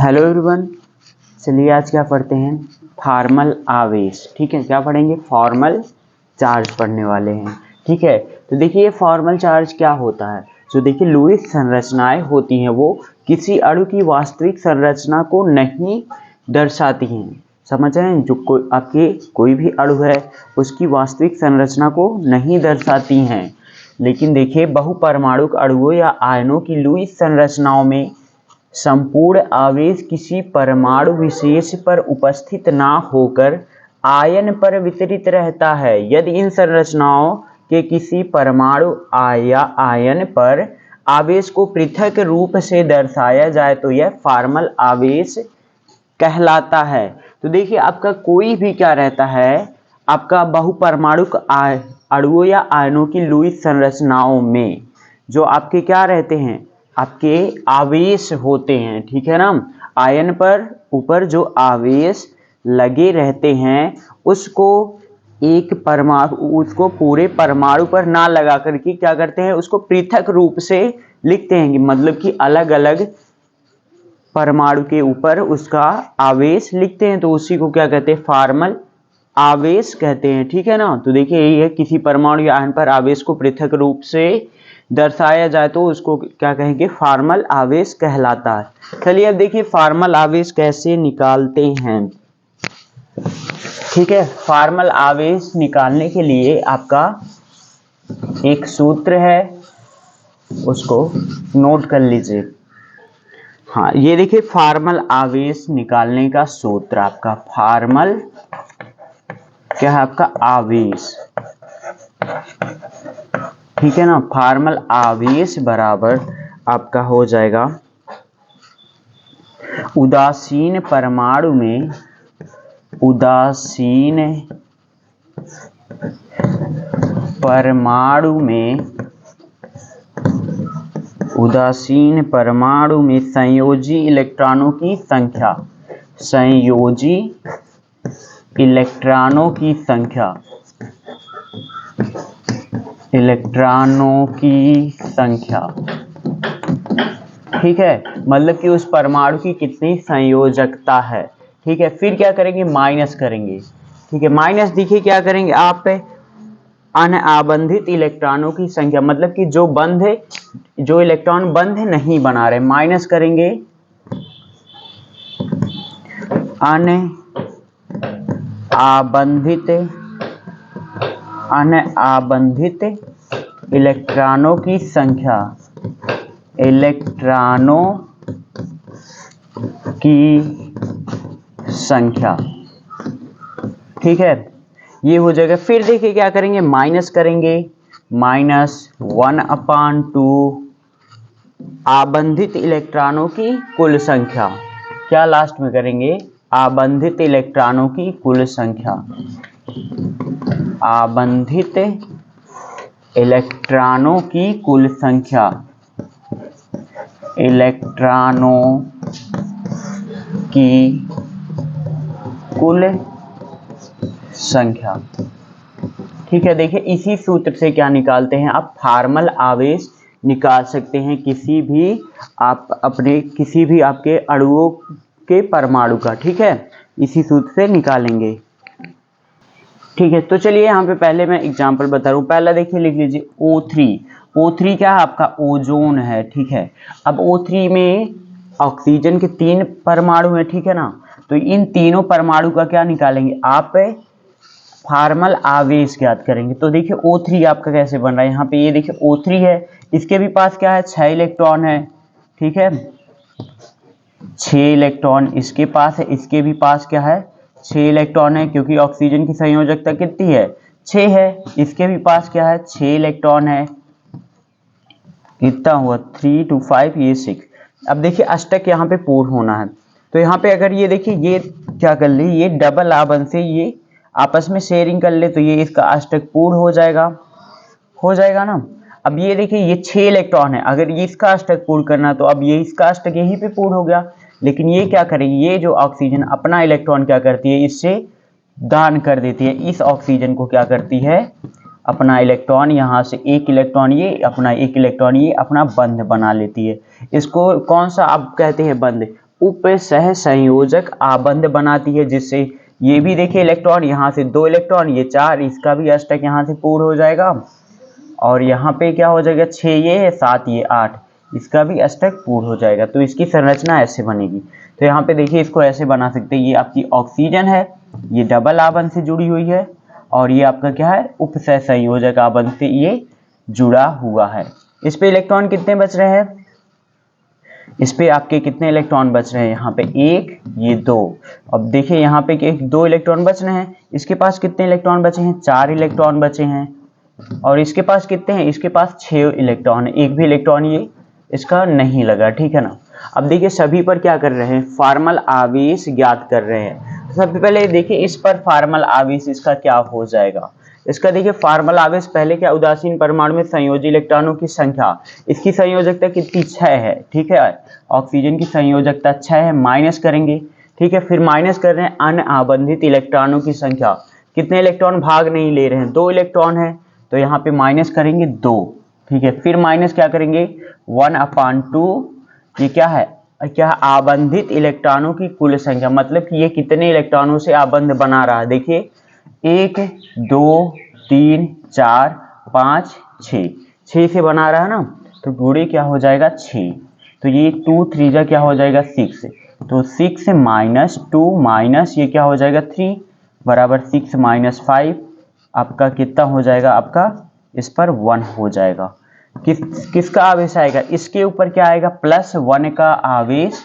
Hello everyone, चलिए आज क्या पढ़ते हैं, फॉर्मल आवेश। ठीक है, क्या पढ़ेंगे, फॉर्मल चार्ज पढ़ने वाले हैं। ठीक है, तो देखिए फॉर्मल चार्ज क्या होता है। जो देखिए लुईस संरचनाएं होती हैं वो किसी अणु की वास्तविक संरचना को नहीं दर्शाती हैं। समझ रहे हैं, जो आपके कोई भी अणु है उसकी वास्तविक संरचना को नहीं दर्शाती हैं। लेकिन देखिए बहुपरमाणुक अणुओं या आयनों की लुईस संरचनाओं में संपूर्ण आवेश किसी परमाणु विशेष पर उपस्थित ना होकर आयन पर वितरित रहता है। यदि इन संरचनाओं के किसी परमाणु या आयन पर आवेश को पृथक रूप से दर्शाया जाए तो यह फॉर्मल आवेश कहलाता है। तो देखिए आपका कोई भी क्या रहता है, आपका बहुपरमाणुक अणुओं या आयनों की लुईस संरचनाओं में जो आपके क्या रहते हैं, आपके आवेश होते हैं। ठीक है ना, आयन पर ऊपर जो आवेश लगे रहते हैं उसको एक परमाणु, उसको पूरे परमाणु पर ना लगा करके क्या करते हैं, उसको पृथक रूप से लिखते हैं। मतलब कि अलग अलग परमाणु के ऊपर उसका आवेश लिखते हैं, तो उसी को क्या कहते हैं, फॉर्मल आवेश कहते हैं। ठीक है ना, तो देखिए यही है, किसी परमाणु या आयन पर आवेश को पृथक रूप से दर्शाया जाए तो उसको क्या कहेंगे, फॉर्मल आवेश कहलाता है। चलिए अब देखिए फॉर्मल आवेश कैसे निकालते हैं। ठीक है, फॉर्मल आवेश निकालने के लिए आपका एक सूत्र है, उसको नोट कर लीजिए। हाँ, ये देखिए फॉर्मल आवेश निकालने का सूत्र आपका, फॉर्मल क्या है आपका, आवेश। ठीक है ना, फॉर्मल आवेश बराबर आपका हो जाएगा उदासीन परमाणु में, उदासीन परमाणु में, उदासीन परमाणु में संयोजी इलेक्ट्रॉनों की संख्या, संयोजी इलेक्ट्रॉनों की संख्या, इलेक्ट्रॉनों की संख्या। ठीक है, मतलब कि उस परमाणु की कितनी संयोजकता है। ठीक है, फिर क्या करेंगे, माइनस करेंगे। ठीक है, माइनस देखिए क्या करेंगे आप, अनआबंधित इलेक्ट्रॉनों की संख्या, मतलब कि जो बंध, जो इलेक्ट्रॉन बंध नहीं बना रहे, माइनस करेंगे अनआबंधित इलेक्ट्रॉनों की संख्या, इलेक्ट्रॉनों की संख्या। ठीक है, ये हो जाएगा। फिर देखिए क्या करेंगे, माइनस करेंगे, -1/2 आबंधित इलेक्ट्रॉनों की कुल संख्या। क्या लास्ट में करेंगे, आबंधित इलेक्ट्रॉनों की कुल संख्या, आबंधित इलेक्ट्रॉनों की कुल संख्या, इलेक्ट्रॉनों की कुल संख्या। ठीक है, देखिए इसी सूत्र से क्या निकालते हैं आप, फॉर्मल आवेश निकाल सकते हैं किसी भी आप अपने किसी भी आपके अणुओं के परमाणु का। ठीक है, इसी सूत्र से निकालेंगे। ठीक है, तो चलिए यहाँ पे पहले मैं एग्जांपल बता रहा हूँ। पहला देखिए लिख लीजिए O3। O3 क्या है आपका, ओजोन है। ठीक है, अब O3 में ऑक्सीजन के 3 परमाणु हैं। ठीक है ना, तो इन तीनों परमाणु का क्या निकालेंगे आप, फॉर्मल आवेश ज्ञात करेंगे। तो देखिए O3 आपका कैसे बन रहा है, यहाँ पे ये देखिए O3 है, इसके भी पास क्या है, 6 इलेक्ट्रॉन है। ठीक है, 6 इलेक्ट्रॉन इसके पास है, इसके भी पास क्या है, 6 इलेक्ट्रॉन है, क्योंकि ऑक्सीजन की संयोजकता कितनी है, 6 है। इसके भी पास क्या है, 6 इलेक्ट्रॉन है। कितना हुआ, 3 2 5, ये 6। अब देखिए अष्टक यहाँ पे पूर्ण होना है, तो यहाँ पे अगर ये देखिए ये क्या कर ले, ये डबल आबंध से ये आपस में शेयरिंग कर ले तो ये इसका अष्टक पूर्ण हो जाएगा, हो जाएगा ना। अब ये देखिए ये 6 इलेक्ट्रॉन है, अगर ये इसका अष्टक पूर्ण करना तो अब ये इसका अष्टक यहीं पे पूर्ण हो गया। लेकिन ये क्या करेगी, ये जो ऑक्सीजन अपना इलेक्ट्रॉन क्या करती है, इससे दान कर देती है। इस ऑक्सीजन को क्या करती है, अपना इलेक्ट्रॉन यहाँ से एक इलेक्ट्रॉन ये अपना, एक इलेक्ट्रॉन ये अपना बंध बना लेती है। इसको कौन सा आप कहते हैं, बंध, उप सह संयोजक आबंध बनाती है, जिससे ये भी देखिए इलेक्ट्रॉन, यहाँ से 2 इलेक्ट्रॉन, ये 4, इसका भी अष्टक यहाँ से पूर्ण हो जाएगा, और यहाँ पे क्या हो जाएगा 6 ये है, 7 ये 8, इसका भी अष्टक पूर्ण हो जाएगा। तो इसकी संरचना ऐसे बनेगी। तो यहाँ पे देखिए इसको ऐसे बना सकते हैं, ये आपकी ऑक्सीजन है, ये डबल आबंध से जुड़ी हुई है, और ये आपका क्या है उप सह संयोजक आबंध से ये जुड़ा हुआ है। इस पे इलेक्ट्रॉन कितने बच रहे हैं, इस पे आपके कितने इलेक्ट्रॉन बच रहे हैं, यहाँ पे 1, ये 2। अब देखिए यहाँ पे 2 इलेक्ट्रॉन बच रहे हैं, इसके पास कितने इलेक्ट्रॉन बचे हैं, 4 इलेक्ट्रॉन बचे हैं, और इसके पास कितने हैं, इसके पास 6 इलेक्ट्रॉन है, एक भी इलेक्ट्रॉन ये इसका नहीं लगा, ठीक है ना। अब देखिए सभी पर क्या कर रहे हैं, फार्मल आवेश ज्ञात कर रहे हैं। तो सबसे पहले देखिए इस पर फार्मल आवेश इसका क्या हो जाएगा, इसका देखिए फार्मल आवेश पहले क्या, उदासीन परमाणु में संयोजी इलेक्ट्रॉनों की संख्या, इसकी संयोजकता कितनी 6 है, ठीक है, ऑक्सीजन की संयोजकता 6 है, माइनस करेंगे, ठीक है, फिर माइनस कर रहे हैं अनाबंधित इलेक्ट्रॉनों की संख्या, कितने इलेक्ट्रॉन भाग नहीं ले रहे हैं, 2 इलेक्ट्रॉन है, तो यहाँ पे माइनस करेंगे 2, ठीक है, फिर माइनस क्या करेंगे 1/2, ये क्या है, क्या आबंधित इलेक्ट्रॉनों की कुल संख्या, मतलब कि ये कितने इलेक्ट्रॉनों से आबंध बना रहा है, देखिए 1 2 3 4 5 6 से बना रहा है ना, तो गुणे क्या हो जाएगा 6, तो ये 2 3 जा क्या हो जाएगा 6, तो 6 माइनस 2 माइनस ये क्या हो जाएगा 3 बराबर 6 माइनस 5, आपका कितना हो जाएगा, आपका इस पर 1 हो जाएगा। किसका आवेश आएगा, इसके ऊपर क्या आएगा +1 का आवेश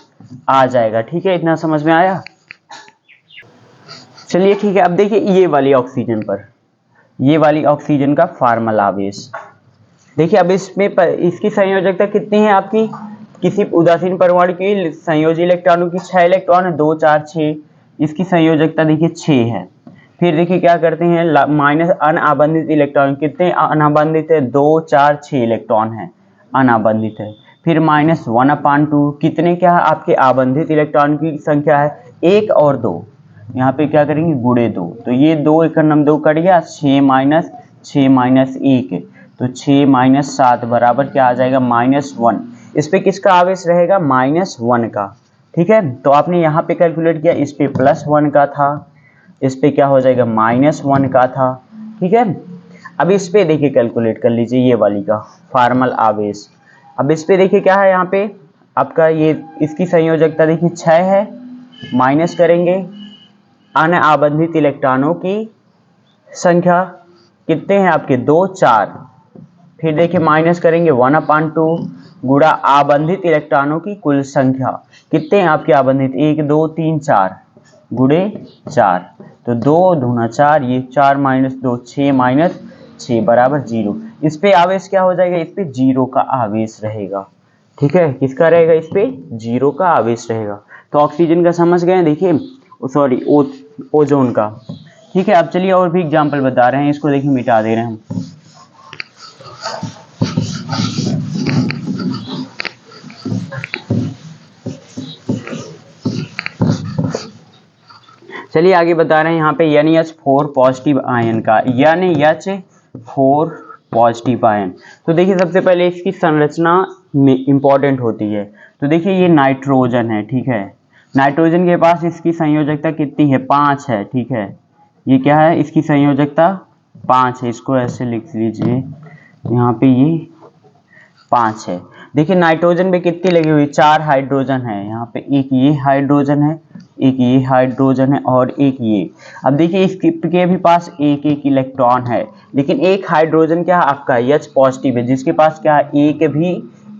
आ जाएगा, ठीक है, इतना समझ में आया। चलिए ठीक है, अब देखिए ये वाली ऑक्सीजन पर, ये वाली ऑक्सीजन का फार्मल आवेश देखिए, अब इसमें इसकी संयोजकता कितनी है आपकी, किसी उदासीन परमाणु की संयोजी इलेक्ट्रॉनों की 6 इलेक्ट्रॉन है, 2 4 6, इसकी संयोजकता देखिए 6 है। फिर देखिए क्या करते हैं, माइनस अनाबंधित इलेक्ट्रॉन, कितने अनाबंधित है 2 4 6 इलेक्ट्रॉन है अनाबंधित है, फिर -1/2, कितने क्या है आपके आबंधित इलेक्ट्रॉन की संख्या है 1 और 2, यहाँ पे क्या करेंगे गुणे 2, तो ये 2 एक नम 2 कट गया, 6 माइनस 6 माइनस 1, तो 6 माइनस 7 बराबर क्या आ जाएगा -1, इस पे किसका आवेश रहेगा -1 का, ठीक है। तो आपने यहाँ पे कैलकुलेट किया, इस पे +1 का था, इस पे क्या हो जाएगा -1 का था, ठीक है। अब इस पे देखिए कैलकुलेट कर लीजिए ये वाली का फार्मल आवेश। अब इस पे देखिए क्या है, यहाँ पे आपका ये इसकी संयोजकता देखिए 6 है, माइनस करेंगे अनाबंधित इलेक्ट्रॉनों की संख्या, कितने हैं आपके 2 4, फिर देखिए माइनस करेंगे 1/2 गुणा आबंधित इलेक्ट्रॉनों की कुल संख्या, कितने हैं आपके आबंधित 1 2 3 4 गुणे 4, तो 2 दूना 4, ये 4 माइनस 2 6 माइनस 6 बराबर 0, इस पे आवेश क्या हो जाएगा, इस पे 0 का आवेश रहेगा, ठीक है, किसका रहेगा, इस पे 0 का आवेश रहेगा। तो ऑक्सीजन का समझ गए, देखिए सॉरी ओजोन का, ठीक है। अब चलिए और भी एग्जाम्पल बता रहे हैं, इसको देखिए मिटा दे रहे हैं हम। चलिए आगे बता रहे हैं यहाँ पे NH4 पॉजिटिव आयन का, NH4 पॉजिटिव आयन। तो देखिए सबसे पहले इसकी संरचना में इंपॉर्टेंट होती है, तो देखिए ये नाइट्रोजन है, ठीक है, नाइट्रोजन के पास इसकी संयोजकता कितनी है 5 है, ठीक है, ये क्या है इसकी संयोजकता 5 है, इसको ऐसे लिख लीजिए, यहाँ पे ये 5 है। देखिए नाइट्रोजन में कितनी लगी हुई 4 हाइड्रोजन है, यहाँ पे एक ये हाइड्रोजन है, एक ये हाइड्रोजन है और एक ये। अब देखिए इसके भी पास एक एक इलेक्ट्रॉन है, लेकिन एक हाइड्रोजन क्या आपका H पॉजिटिव है, जिसके पास क्या एक भी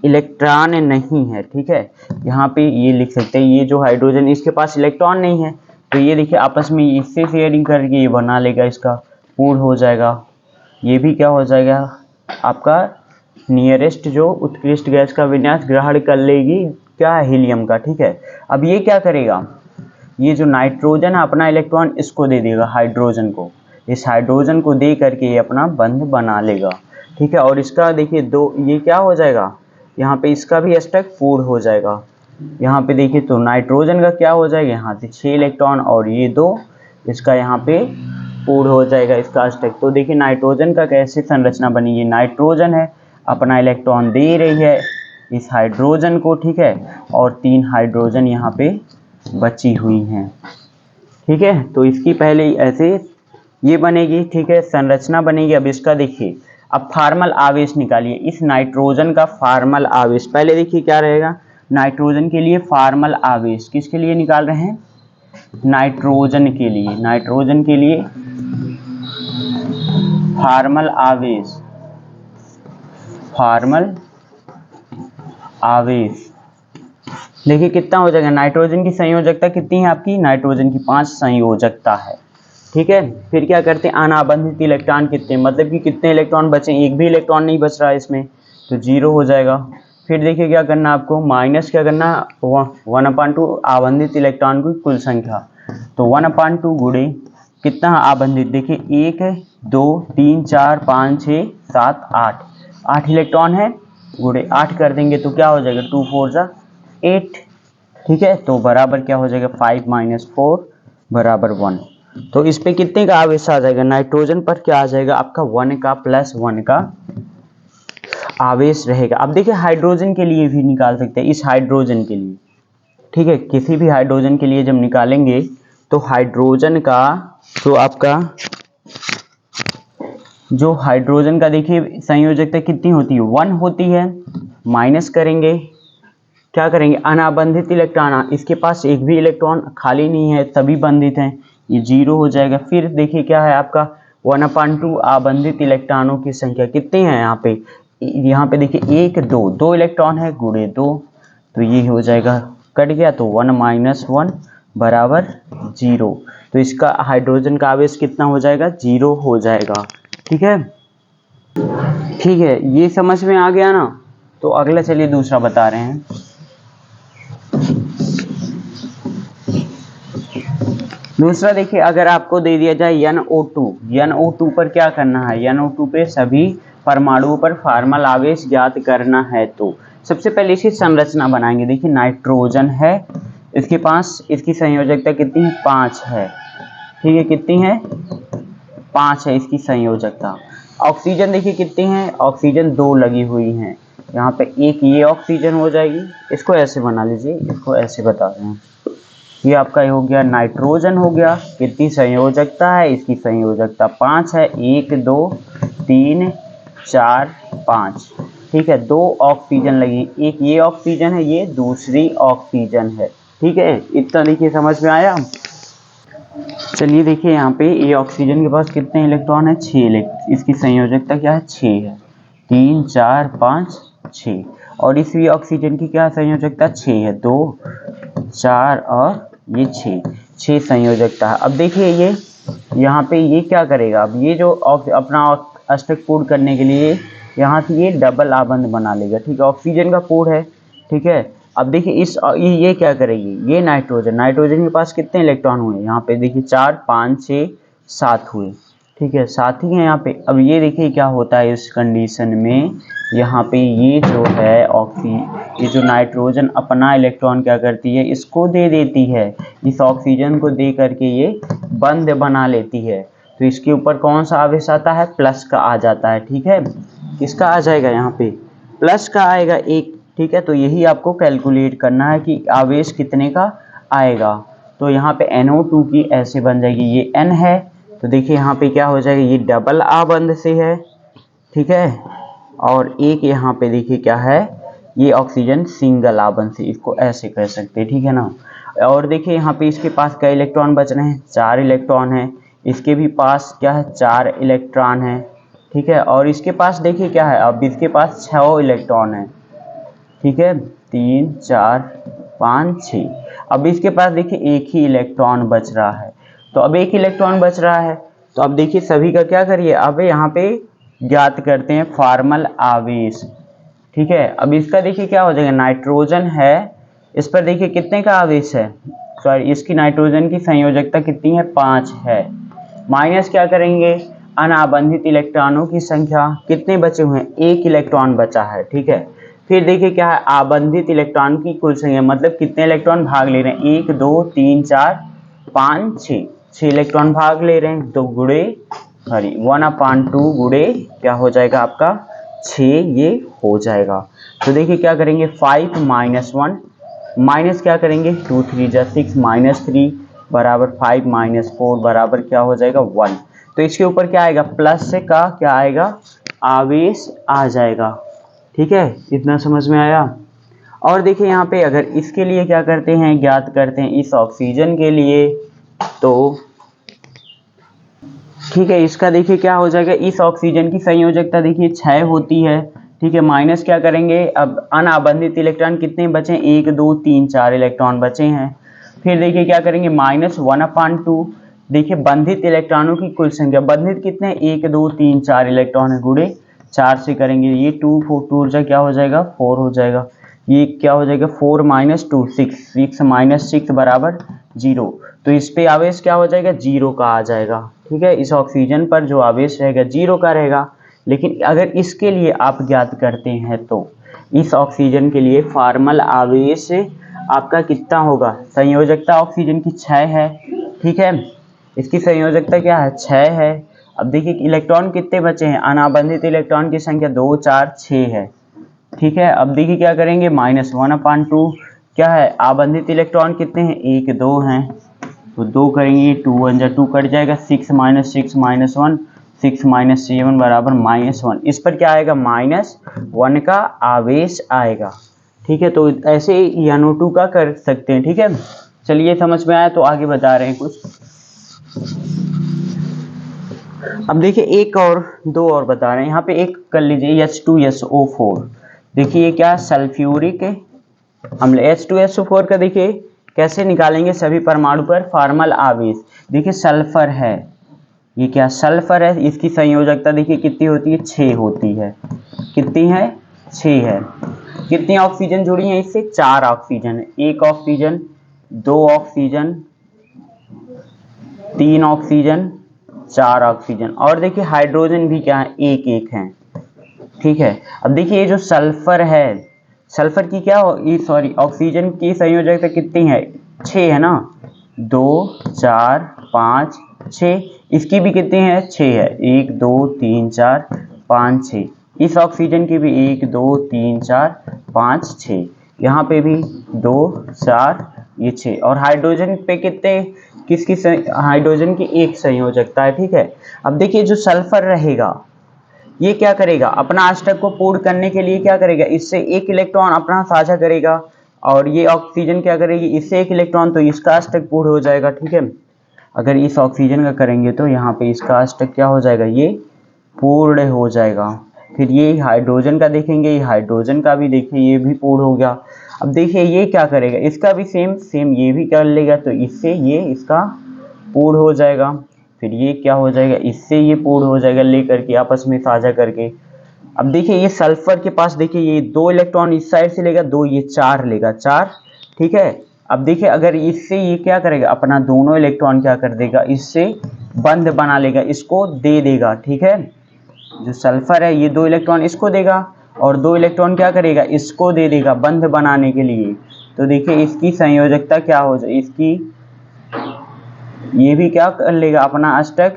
इलेक्ट्रॉन नहीं है, ठीक है, यहाँ पे ये लिख सकते हैं, ये जो हाइड्रोजन इसके पास इलेक्ट्रॉन नहीं है, तो ये देखिए आपस में इससे शेयरिंग करके ये बना लेगा, इसका पूर्ण हो जाएगा, ये भी क्या हो जाएगा आपका नियरेस्ट जो उत्कृष्ट गैस का विन्यास ग्रहण कर लेगी, क्या है हीलियम का, ठीक है। अब ये क्या करेगा, ये जो नाइट्रोजन है अपना इलेक्ट्रॉन इसको दे देगा हाइड्रोजन को, इस हाइड्रोजन को दे करके ये अपना बंध बना लेगा, ठीक है, और इसका देखिए दो ये क्या हो जाएगा, यहाँ पे इसका भी अष्टक पूर्ण हो जाएगा, यहाँ पे देखिए तो नाइट्रोजन का क्या हो जाएगा, यहाँ से 6 इलेक्ट्रॉन और ये 2, इसका यहाँ पे पूर्ण हो जाएगा इसका अष्टक। तो देखिए नाइट्रोजन का कैसे संरचना बनी, ये नाइट्रोजन है अपना इलेक्ट्रॉन दे रही है, इस हाइड्रोजन को, ठीक है, और 3 हाइड्रोजन यहाँ पे बची हुई हैं, ठीक है। तो इसकी पहले ऐसे ये बनेगी, ठीक है, संरचना बनेगी। अब इसका देखिए, अब फार्मल आवेश निकालिए इस नाइट्रोजन का फार्मल आवेश। पहले देखिए क्या रहेगा, नाइट्रोजन के लिए फार्मल आवेश किसके लिए निकाल रहे हैं, नाइट्रोजन के लिए, नाइट्रोजन के लिए फार्मल आवेश, फार्मल आवेश। देखिए कितना हो जाएगा, नाइट्रोजन की संयोजकता कितनी है आपकी, नाइट्रोजन की 5 संयोजकता है, ठीक है। फिर क्या करते हैं, अनाबंधित इलेक्ट्रॉन कितने, मतलब कि कितने इलेक्ट्रॉन बचे, एक भी इलेक्ट्रॉन नहीं बच रहा है इसमें, तो 0 हो जाएगा। फिर देखिए क्या करना आपको, माइनस क्या करना, 1/2 आबंधित इलेक्ट्रॉन की कुल संख्या, तो 1/2 गुणे कितना आबंधित, देखिए 1 2 3 4 5 6 7 8, 8 इलेक्ट्रॉन है, गुणे 8 कर देंगे तो क्या हो जाएगा, 2 4 जा 8, ठीक है। तो बराबर क्या हो जाएगा, 5 - 4 बराबर 1। तो इस पे कितने का आवेश आ जाएगा, नाइट्रोजन पर क्या आ जाएगा आपका 1 का +1 का आवेश रहेगा। अब देखिए हाइड्रोजन के लिए भी निकाल सकते हैं, इस हाइड्रोजन के लिए, ठीक है, किसी भी हाइड्रोजन के लिए जब निकालेंगे तो हाइड्रोजन का जो आपका जो हाइड्रोजन का देखिए संयोजकता कितनी होती है, 1 होती है, माइनस करेंगे, क्या करेंगे, अनाबंधित इलेक्ट्रॉन, इसके पास एक भी इलेक्ट्रॉन खाली नहीं है, सभी बंधित हैं, ये 0 हो जाएगा। फिर देखिए क्या है आपका 1/2 आबंधित इलेक्ट्रॉनों की संख्या कितनी है यहाँ पे देखिए 1 2 2 इलेक्ट्रॉन है, गुणे 2, तो ये हो जाएगा, कट गया, तो 1 - 1 बराबर 0। तो इसका हाइड्रोजन का आवेश कितना हो जाएगा, 0 हो जाएगा, ठीक है। ठीक है, ये समझ में आ गया ना। तो अगला चलिए दूसरा बता रहे हैं। दूसरा देखिए, अगर आपको दे दिया जाए NO2 पर क्या करना है, NO2 पे सभी परमाणुओं पर फार्मल आवेश ज्ञात करना है, तो सबसे पहले इसकी संरचना बनाएंगे। देखिए नाइट्रोजन है, इसके पास इसकी संयोजकता कितनी है, 5 है, ठीक है, कितनी है, 5 है इसकी संयोजकता। ऑक्सीजन देखिए कितनी है, ऑक्सीजन 2 लगी हुई हैं, यहाँ पे एक ये ऑक्सीजन हो जाएगी, इसको ऐसे बना लीजिए, इसको ऐसे बता रहे हैं, ये आपका हो गया नाइट्रोजन हो गया। कितनी संयोजकता है, इसकी संयोजकता 5 है, 1 2 3 4 5, ठीक है। 2 ऑक्सीजन लगी, एक ये ऑक्सीजन है, ये दूसरी ऑक्सीजन है, ठीक है। इतना देखिए समझ में आया। चलिए देखिए यहाँ पे ये ऑक्सीजन के पास कितने इलेक्ट्रॉन है, 6 इसकी संयोजकता क्या है, 6 है, 3 4 5 6। और इस ऑक्सीजन की क्या संयोजकता, 6 है, 2 4 और ये 6 संयोजकता है। अब देखिए ये यहाँ पे ये क्या करेगा, अब ये जो अपना अष्टक पूर्ण करने के लिए यहाँ से ये डबल आबंध बना लेगा, ठीक है, ऑक्सीजन का कोड है, ठीक है। अब देखिए ये क्या करेगी, ये नाइट्रोजन के पास कितने इलेक्ट्रॉन हुए, यहाँ पे देखिए 4 5 6 7 हुए, ठीक है, 7 ही है यहाँ पे। अब ये देखिए क्या होता है इस कंडीशन में, यहाँ पे ये जो है ये जो नाइट्रोजन अपना इलेक्ट्रॉन क्या करती है, इसको दे देती है, इस ऑक्सीजन को दे करके ये बंध बना लेती है, तो इसके ऊपर कौन सा आवेश आता है, प्लस का आ जाता है, ठीक है। किसका आ जाएगा, यहाँ पे प्लस का आएगा एक, ठीक है। तो यही आपको कैलकुलेट करना है कि आवेश कितने का आएगा। तो यहाँ पे NO2 की ऐसे बन जाएगी, ये N है, तो देखिए यहाँ पे क्या हो जाएगा, ये डबल आबंध से है, ठीक है, और एक यहाँ पे देखिए क्या है, ये ऑक्सीजन सिंगल आबंध से, इसको ऐसे कह सकते हैं, ठीक है ना। और देखिए यहाँ पे इसके पास कई इलेक्ट्रॉन बच रहे हैं, 4 इलेक्ट्रॉन है, इसके भी पास क्या है, 4 इलेक्ट्रॉन है, ठीक है। और इसके पास देखिए क्या है, अब इसके पास 6 इलेक्ट्रॉन है, ठीक है, 3 4 5 6। अब इसके पास देखिए एक ही इलेक्ट्रॉन बच रहा है, तो अब एक इलेक्ट्रॉन बच रहा है, तो अब देखिए सभी का क्या करिए, अब यहाँ पे ज्ञात करते हैं फार्मल आवेश, ठीक है। अब इसका देखिए क्या हो जाएगा, नाइट्रोजन है, इस पर देखिए कितने का आवेश है, सॉरी इसकी नाइट्रोजन की संयोजकता कितनी है, 5 है, माइनस क्या करेंगे, अनाबंधित इलेक्ट्रॉनों की संख्या कितने बचे हुए हैं, 1 इलेक्ट्रॉन बचा है, ठीक है। फिर देखिए क्या है, आबंधित इलेक्ट्रॉन की कुल संख्या, मतलब कितने इलेक्ट्रॉन भाग ले रहे हैं, 1 2 3 4 5 6 इलेक्ट्रॉन भाग ले रहे हैं, तो गुणे 1/2 गुणे क्या हो जाएगा आपका 6 ये हो जाएगा। तो देखिए क्या करेंगे 5 माइनस 1 माइनस क्या करेंगे 2 3 जा 6 माइनस 3 बराबर 5 माइनस 4 बराबर क्या हो जाएगा 1। तो इसके ऊपर क्या आएगा प्लस से का क्या आएगा आवेश आ जाएगा। ठीक है, इतना समझ में आया। और देखिए यहाँ पे अगर इसके लिए क्या करते हैं ज्ञात करते हैं इस ऑक्सीजन के लिए, तो ठीक है इसका देखिए क्या हो जाएगा इस ऑक्सीजन की संयोजकता देखिए 6 होती है। ठीक है, माइनस क्या करेंगे अब अनाबंधित इलेक्ट्रॉन कितने बचे 1 2 3 4 इलेक्ट्रॉन बचे हैं। फिर देखिए क्या करेंगे -1/2 देखिए बंधित इलेक्ट्रॉनों की कुल संख्या, बंधित कितने 1 2 3 4 इलेक्ट्रॉन है गुणे 4 से करेंगे ये 2 2 ऊर्जा क्या हो जाएगा 4 हो जाएगा। ये क्या हो जाएगा 4 - 2 6 6 - 6 बराबर 0। तो इस पे आवेश क्या हो जाएगा 0 का आ जाएगा। ठीक है, इस ऑक्सीजन पर जो आवेश रहेगा 0 का रहेगा। लेकिन अगर इसके लिए आप ज्ञात करते हैं तो इस ऑक्सीजन के लिए फॉर्मल आवेश आपका कितना होगा, संयोजकता ऑक्सीजन की 6 है। ठीक है, इसकी संयोजकता क्या है 6 है। अब देखिए इलेक्ट्रॉन कितने बचे हैं, अनाबंधित इलेक्ट्रॉन की संख्या 2 4 6 है। ठीक है, अब देखिए क्या करेंगे -1/2 क्या है, आबंधित इलेक्ट्रॉन कितने हैं 1 2 हैं, तो 2 करेंगे 2 1 जा 2 कट जाएगा 6 - 6 - 1 6 - 7 बराबर -1। इस पर क्या आएगा -1 का आवेश आएगा। ठीक है, तो ऐसे NO2 का कर सकते हैं। ठीक है, चलिए समझ में आया, तो आगे बता रहे हैं कुछ। अब देखिए एक और दो और बता रहे हैं, यहाँ पे एक कर लीजिए H2SO4। देखिए ये क्या सल्फ्यूरिक अम्ल H2SO4 का देखिए कैसे निकालेंगे सभी परमाणु पर फॉर्मल आवेश। देखिए सल्फर है, ये क्या सल्फर है, इसकी संयोजकता देखिए कितनी होती है 6 होती है। कितनी है 6 है। कितनी ऑक्सीजन जुड़ी है इससे 4 oxygen, 1 oxygen 2 oxygen 3 oxygen 4 oxygen, और देखिए हाइड्रोजन भी क्या है 1 1 है। ठीक है, अब देखिए ये जो सल्फर है, सल्फर की क्या सॉरी ऑक्सीजन की संयोजकता कितनी है 6 है ना, 2 4 5 6, इसकी भी कितनी है 6 है, 1 2 3 4 5 6, इस ऑक्सीजन की भी 1 2 3 4 5 6, यहाँ पे भी 2 4 ये 6, और हाइड्रोजन पे कितने किसकी हाइड्रोजन की एक संयोजकता है। ठीक है, अब देखिए जो सल्फर रहेगा ये क्या करेगा अपना अष्टक को पूर्ण करने के लिए क्या करेगा, इससे एक इलेक्ट्रॉन अपना साझा करेगा, और ये ऑक्सीजन क्या करेगी इससे एक इलेक्ट्रॉन, तो इसका अष्टक पूर्ण हो जाएगा। ठीक है, अगर इस ऑक्सीजन का करेंगे तो यहाँ पे इसका अष्टक क्या हो जाएगा ये पूर्ण हो जाएगा। फिर ये हाइड्रोजन का देखेंगे, ये हाइड्रोजन का भी देखिए ये भी पूर्ण हो गया। अब देखिए ये क्या करेगा इसका भी सेम ये भी कर लेगा, तो इससे ये इसका पूर्ण हो जाएगा। फिर ये क्या हो जाएगा इससे ये पूर्ण हो जाएगा लेकर के आपस में साझा करके। अब देखिए ये सल्फर के पास देखिए ये 2 इलेक्ट्रॉन इस साइड से लेगा 2, ये 4 लेगा 4। ठीक है, अब देखिए अगर इससे ये क्या करेगा अपना दोनों इलेक्ट्रॉन क्या कर देगा इससे बंध बना लेगा, इसको दे देगा। ठीक है, जो सल्फर है ये 2 इलेक्ट्रॉन इसको देगा और 2 इलेक्ट्रॉन क्या करेगा इसको दे देगा बंध बनाने के लिए। तो देखिए इसकी संयोजकता क्या हो जाए, इसकी ये भी क्या कर लेगा अपना अष्टक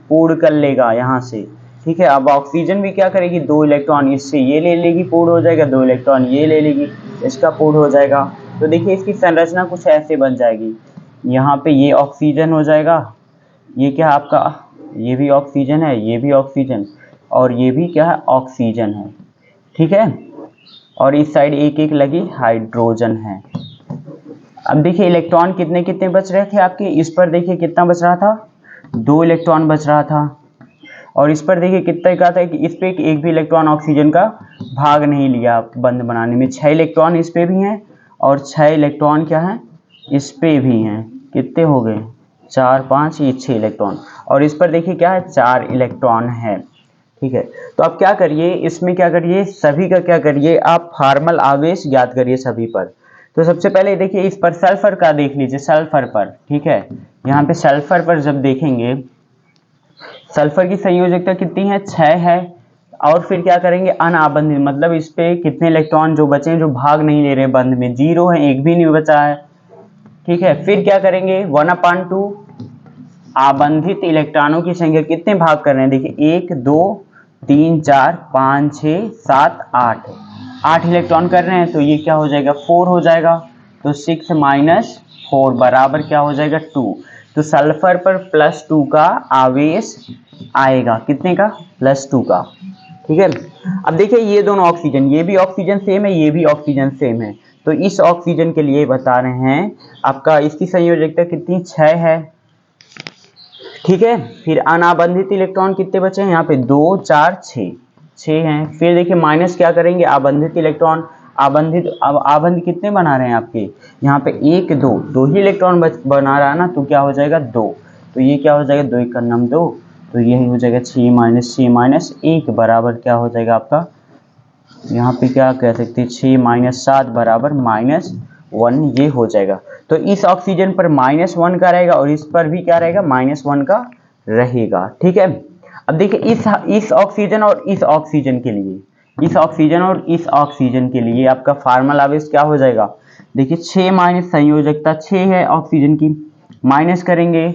पूर्ण कर लेगा यहाँ से। ठीक है, अब ऑक्सीजन भी क्या करेगी 2 इलेक्ट्रॉन इससे ये ले लेगी पूर्ण हो जाएगा, 2 इलेक्ट्रॉन ये ले लेगी इसका पूर्ण हो जाएगा। तो देखिए इसकी संरचना कुछ ऐसे बन जाएगी, यहाँ पे ये ऑक्सीजन हो जाएगा, ये क्या आपका ये भी ऑक्सीजन है, ये भी ऑक्सीजन, और ये भी क्या है ऑक्सीजन है। ठीक है, और इस साइड एक एक लगी हाइड्रोजन है। अब देखिए इलेक्ट्रॉन कितने कितने बच रहे थे आपके, इस पर देखिए कितना बच रहा था 2 इलेक्ट्रॉन बच रहा था, और इस पर देखिए कितना का था कि इस पे एक भी इलेक्ट्रॉन ऑक्सीजन का भाग नहीं लिया बंध बनाने में। 6 इलेक्ट्रॉन इस पे भी हैं और 6 इलेक्ट्रॉन क्या है इस पे भी हैं, कितने हो गए 4 5 ये 6 इलेक्ट्रॉन, और इस पर देखिए क्या है 4 इलेक्ट्रॉन है। ठीक है, तो आप क्या करिए इसमें क्या करिए सभी का क्या करिए आप फॉर्मल आवेश ज्ञात करिए सभी पर। तो सबसे पहले देखिए इस पर सल्फर का देख लीजिए, सल्फर पर ठीक है, यहाँ पे सल्फर पर जब देखेंगे सल्फर की संयोजकता कितनी है 6 है, और फिर क्या करेंगे अनाबंधित मतलब इस पे कितने इलेक्ट्रॉन जो बचे हैं जो भाग नहीं ले रहे बंध में 0 है, एक भी नहीं बचा है। ठीक है, फिर क्या करेंगे 1/2 आबंधित इलेक्ट्रॉनों की संख्या कितने भाग कर रहे हैं देखिए 1 2 3 4 5 6 7 8, 8 इलेक्ट्रॉन कर रहे हैं तो ये क्या हो जाएगा 4 हो जाएगा। तो 6 माइनस 4 बराबर क्या हो जाएगा 2। तो सल्फर पर +2 का आवेश आएगा, कितने का +2 का। ठीक है, अब देखिए ये दोनों ऑक्सीजन, ये भी ऑक्सीजन सेम है, ये भी ऑक्सीजन सेम है। तो इस ऑक्सीजन के लिए बता रहे हैं आपका इसकी संयोजकता कितनी 6 है। ठीक है, फिर अनाबंधित इलेक्ट्रॉन कितने बचे हैं यहाँ पे 2 4 6, 6 हैं। फिर देखिए माइनस क्या करेंगे आबंधित इलेक्ट्रॉन, आबंध कितने बना रहे हैं आपके यहाँ पे 1 2 ही इलेक्ट्रॉन बना रहा है ना, तो क्या हो जाएगा 2। तो ये क्या हो जाएगा 2 1 9 2, तो यही हो जाएगा 6 माइनस 6 माइनस 1 बराबर क्या हो जाएगा आपका, यहाँ पे क्या कह सकते हैं 6 माइनस 7 बराबर -1, ये हो जाएगा। तो इस ऑक्सीजन पर -1 का रहेगा और इस पर भी क्या रहेगा -1 का रहेगा। ठीक है, अब देखिए इस ऑक्सीजन और इस ऑक्सीजन के लिए, इस ऑक्सीजन और इस ऑक्सीजन के लिए आपका फार्मल आवेश क्या हो जाएगा, देखिए 6 माइनस संयोजकता 6 है ऑक्सीजन की, माइनस करेंगे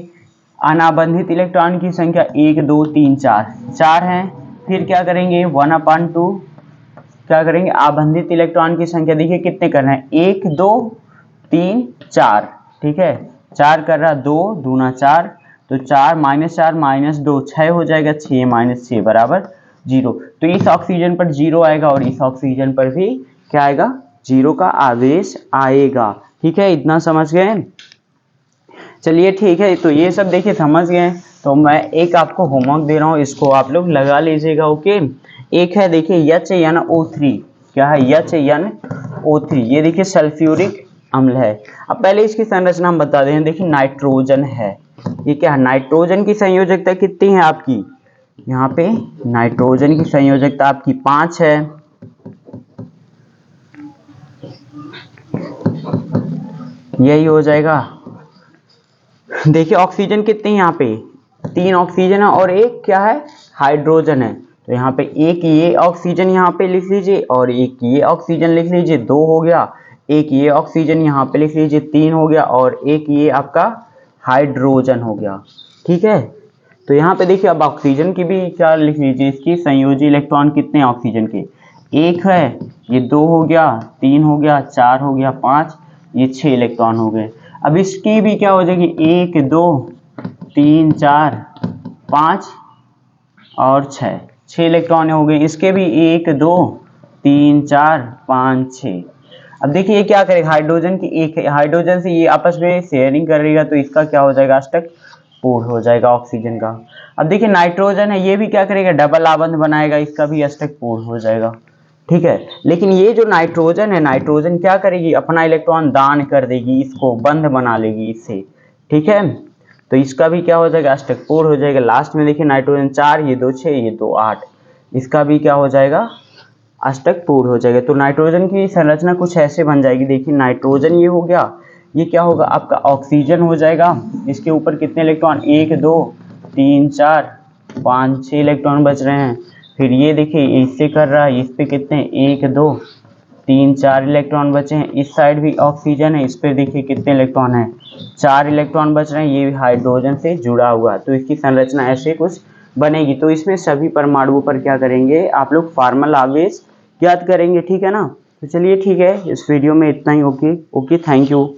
अनाबंधित इलेक्ट्रॉन की संख्या 1 2 3 4 है। फिर क्या करेंगे 1/2 क्या करेंगे आबंधित इलेक्ट्रॉन की संख्या, देखिए कितने कर रहे हैं 1 2 3 4। ठीक है, 4 कर रहा 2 दूना 4, तो 4 -4 -2 6 हो जाएगा, 6 माइनस 6 बराबर 0। तो इस ऑक्सीजन पर 0 आएगा और इस ऑक्सीजन पर भी क्या आएगा 0 का आवेश आएगा। ठीक है, इतना समझ गए। चलिए ठीक है, तो ये सब देखिए समझ गए। तो मैं एक आपको होमवर्क दे रहा हूँ, इसको आप लोग लगा लीजिएगा। ओके, एक है देखिए HNO3, क्या है HNO3, ये देखिए सल्फ्यूरिक अम्ल है। अब पहले इसकी संरचना हम बता दें, देखिए नाइट्रोजन है, ये क्या है नाइट्रोजन की संयोजकता कितनी है आपकी, यहाँ पे नाइट्रोजन की संयोजकता आपकी 5 है। यही हो जाएगा। देखिए ऑक्सीजन कितने हैं यहाँ पे 3 ऑक्सीजन है और एक क्या है हाइड्रोजन है। तो यहाँ पे एक ये ऑक्सीजन यहाँ पे लिख लीजिए और एक ये ऑक्सीजन लिख लीजिए, 2 हो गया। एक ये ऑक्सीजन यहाँ पे लिख लीजिए, 3 हो गया। और एक ये आपका हाइड्रोजन हो गया। ठीक है, तो यहाँ पे देखिए अब ऑक्सीजन की भी क्या लिख लीजिए, इसकी संयोजी इलेक्ट्रॉन कितने हैं ऑक्सीजन के, 1 है, ये 2 हो गया, 3 हो गया, 4 हो गया, 5, ये 6 इलेक्ट्रॉन हो गए। अब इसकी भी क्या हो जाएगी 1 2 3 4 5 और 6 इलेक्ट्रॉन हो गए। इसके भी 1 2 3 4 5 6। अब देखिए ये क्या करेगा हाइड्रोजन की, एक हाइड्रोजन से ये आपस में शेयरिंग करेगा, तो इसका क्या हो जाएगा अष्टक पूर्ण हो जाएगा ऑक्सीजन का। अब देखिए नाइट्रोजन है, ये भी क्या करेगा डबल आबंध बनाएगा, इसका भी अष्टक पूर्ण हो जाएगा। ठीक है, लेकिन ये जो नाइट्रोजन है, नाइट्रोजन क्या करेगी अपना इलेक्ट्रॉन दान कर देगी, इसको बंध बना लेगी इससे। ठीक है, तो इसका भी क्या हो जाएगा अष्टक पूर्ण हो जाएगा। लास्ट में देखिए नाइट्रोजन 4, ये 2 6, ये 2 8, इसका भी क्या हो जाएगा अष्टक पूर्ण हो जाएगा। तो नाइट्रोजन की संरचना कुछ ऐसे बन जाएगी। देखिए नाइट्रोजन ये हो गया, ये क्या होगा आपका ऑक्सीजन हो जाएगा। इसके ऊपर कितने इलेक्ट्रॉन 1 2 3 4 5 6 इलेक्ट्रॉन बच रहे हैं। फिर ये देखिए इससे कर रहा है, इस पे कितने 1 2 3 4 इलेक्ट्रॉन बचे हैं। इस साइड भी ऑक्सीजन है, इस पे देखिए कितने इलेक्ट्रॉन हैं 4 इलेक्ट्रॉन बच रहे हैं। ये हाइड्रोजन से जुड़ा हुआ है, तो इसकी संरचना ऐसे कुछ बनेगी। तो इसमें सभी परमाणुओं पर क्या करेंगे आप लोग फार्मल आवेश ज्ञात करेंगे। ठीक है ना, तो चलिए ठीक है, इस वीडियो में इतना ही। Okay, thank you.